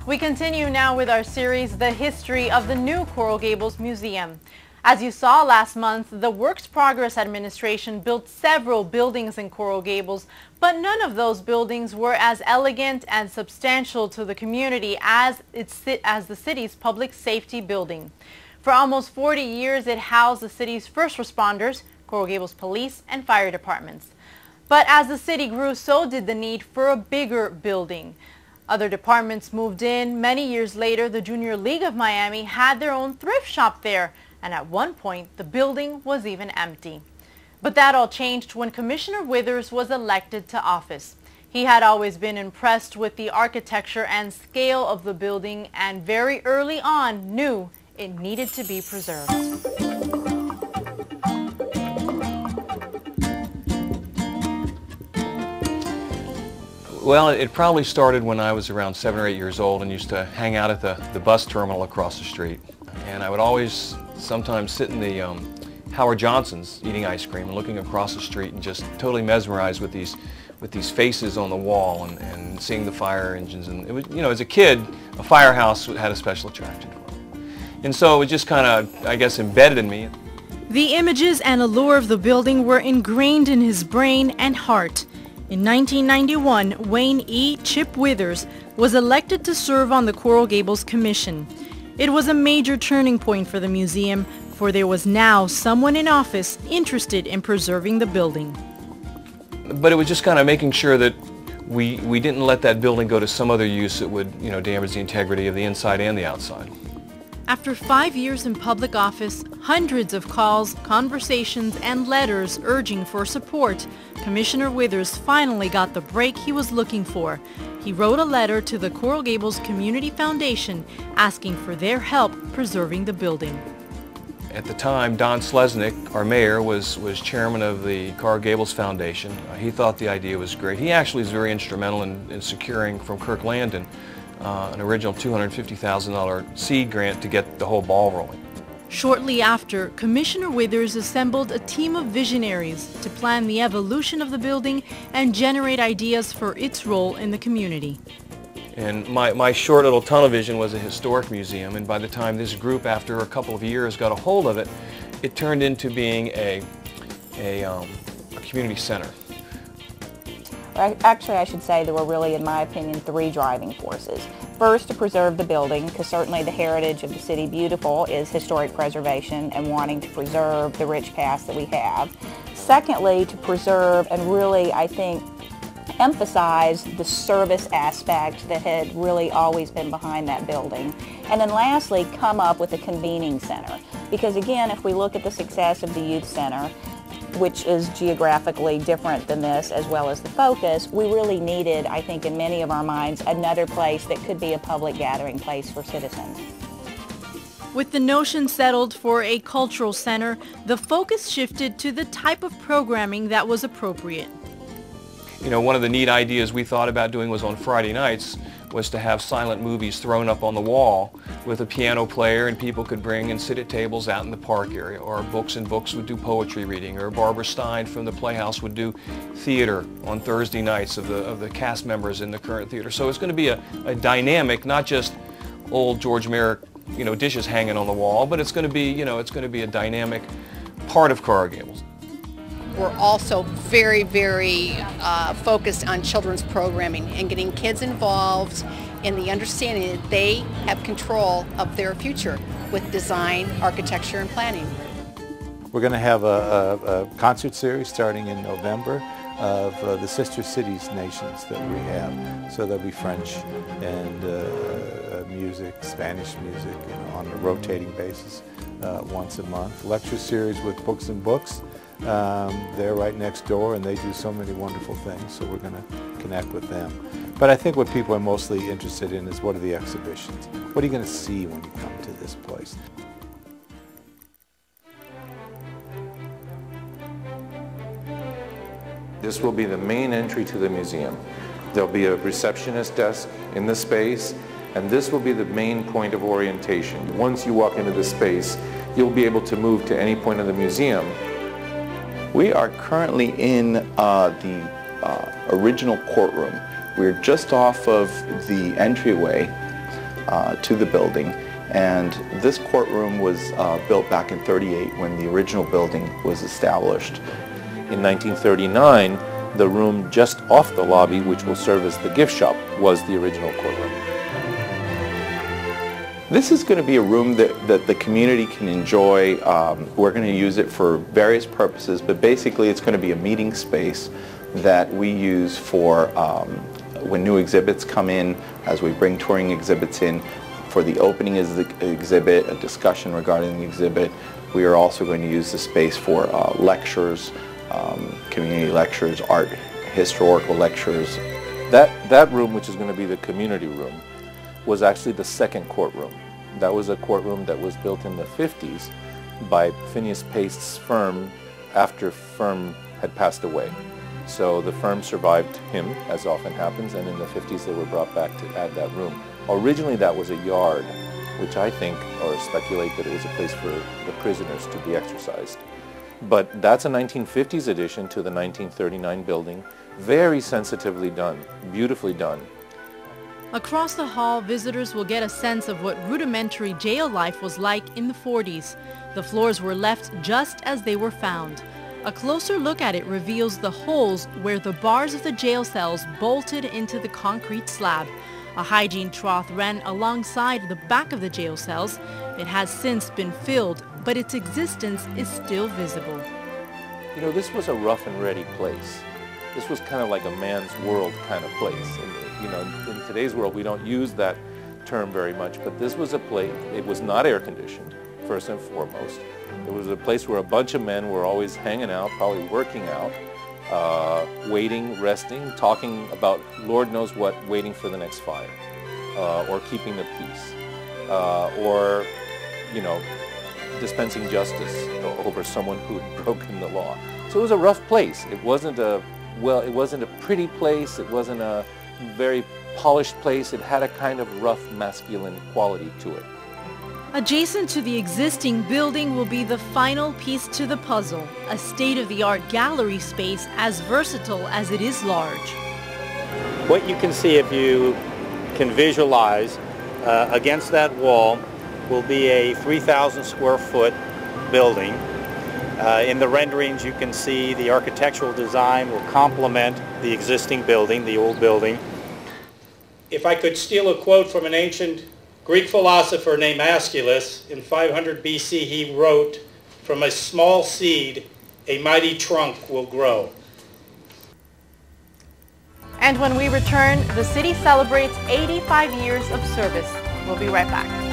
We continue now with our series, The History of the New Coral Gables Museum. As you saw last month, the Works Progress Administration built several buildings in Coral Gables, but none of those buildings were as elegant and substantial to the community as the city's public safety building. For almost 40 years, it housed the city's first responders, Coral Gables Police and Fire Departments. But as the city grew, so did the need for a bigger building. Other departments moved in. Many years later, the Junior League of Miami had their own thrift shop there, and at one point, the building was even empty. But that all changed when Commissioner Withers was elected to office. He had always been impressed with the architecture and scale of the building, and very early on knew it needed to be preserved. Well, it probably started when I was around 7 or 8 years old and used to hang out at the bus terminal across the street. And I would always sometimes sit in the Howard Johnson's eating ice cream and looking across the street and just totally mesmerized with these faces on the wall and seeing the fire engines. And it was, you know, as a kid, a firehouse had a special attraction for me. And so it just kind of, I guess, embedded in me. The images and allure of the building were ingrained in his brain and heart. In 1991, Wayne E. "Chip" Withers was elected to serve on the Coral Gables Commission. It was a major turning point for the museum, for there was now someone in office interested in preserving the building. But it was just kind of making sure that we didn't let that building go to some other use that would, you know, damage the integrity of the inside and the outside. After 5 years in public office, hundreds of calls, conversations, and letters urging for support, Commissioner Withers finally got the break he was looking for. He wrote a letter to the Coral Gables Community Foundation asking for their help preserving the building. At the time, Don Slesnick, our mayor, was chairman of the Coral Gables Foundation. He thought the idea was great. He actually was very instrumental in securing from Kirk Landon an original $250,000 seed grant to get the whole ball rolling. Shortly after, Commissioner Withers assembled a team of visionaries to plan the evolution of the building and generate ideas for its role in the community. And my short little tunnel vision was a historic museum, and by the time this group, after a couple of years, got a hold of it, it turned into being a community center. Actually, I should say there were really, in my opinion, 3 driving forces. First, to preserve the building, because certainly the heritage of the City Beautiful is historic preservation and wanting to preserve the rich past that we have. Secondly, to preserve and really, I think, emphasize the service aspect that had really always been behind that building. And then lastly, come up with a convening center. Because again, if we look at the success of the youth center, which is geographically different than this, as well as the focus, we really needed, I think in many of our minds, another place that could be a public gathering place for citizens. With the notion settled for a cultural center, the focus shifted to the type of programming that was appropriate. You know, one of the neat ideas we thought about doing was on Friday nights was to have silent movies thrown up on the wall with a piano player, and people could bring and sit at tables out in the park area, or Books and Books would do poetry reading, or Barbara Stein from the Playhouse would do theater on Thursday nights of the cast members in the current theater. So it's going to be a dynamic, not just old George Merrick, you know, dishes hanging on the wall, but it's going to be, you know, it's going to be a dynamic part of Coral Gables. We're also very, very focused on children's programming and getting kids involved in the understanding that they have control of their future with design, architecture, and planning. We're going to have a concert series starting in November of the sister cities nations that we have. So there'll be French and music, Spanish music, you know, on a rotating basis once a month. Lecture series with Books and Books. They're right next door and they do so many wonderful things, so we're going to connect with them. But I think what people are mostly interested in is what are the exhibitions? What are you going to see when you come to this place? This will be the main entry to the museum. There'll be a receptionist desk in the space, and this will be the main point of orientation. Once you walk into the space, you'll be able to move to any point of the museum. We are currently in the original courtroom. We're just off of the entryway to the building. And this courtroom was built back in '38 when the original building was established. In 1939, the room just off the lobby, which will serve as the gift shop, was the original courtroom. This is going to be a room that the community can enjoy. We're going to use it for various purposes, but basically it's going to be a meeting space that we use for when new exhibits come in, as we bring touring exhibits in, for the opening of the exhibit, a discussion regarding the exhibit. We are also going to use the space for lectures, community lectures, art, historical lectures. That room, which is going to be the community room, was actually the second courtroom. That was a courtroom that was built in the 50s by Phineas Pace's firm after firm had passed away. So the firm survived him, as often happens, and in the 50s they were brought back to add that room. Originally that was a yard, which I think, or speculate, that it was a place for the prisoners to be exercised. But that's a 1950s addition to the 1939 building. Very sensitively done, beautifully done. Across the hall, visitors will get a sense of what rudimentary jail life was like in the 40s. The floors were left just as they were found. A closer look at it reveals the holes where the bars of the jail cells bolted into the concrete slab. A hygiene trough ran alongside the back of the jail cells. It has since been filled, but its existence is still visible. You know, this was a rough and ready place. This was kind of like a man's world kind of place. And, you know, in today's world we don't use that term very much, but this was a place, it was not air conditioned, first and foremost. It was a place where a bunch of men were always hanging out, probably working out, waiting, resting, talking about Lord knows what, waiting for the next fire, or keeping the peace, or, you know, dispensing justice over someone who had broken the law. So it was a rough place. It wasn't a, well, it wasn't a pretty place. It wasn't a very polished place. It had a kind of rough masculine quality to it. Adjacent to the existing building will be the final piece to the puzzle, a state-of-the-art gallery space as versatile as it is large. What you can see, if you can visualize, against that wall will be a 3,000 square foot building. In the renderings you can see the architectural design will complement the existing building, the old building. If I could steal a quote from an ancient Greek philosopher named Aeschylus, in 500 BC he wrote, "From a small seed a mighty trunk will grow." And when we return, the city celebrates 85 years of service. We'll be right back.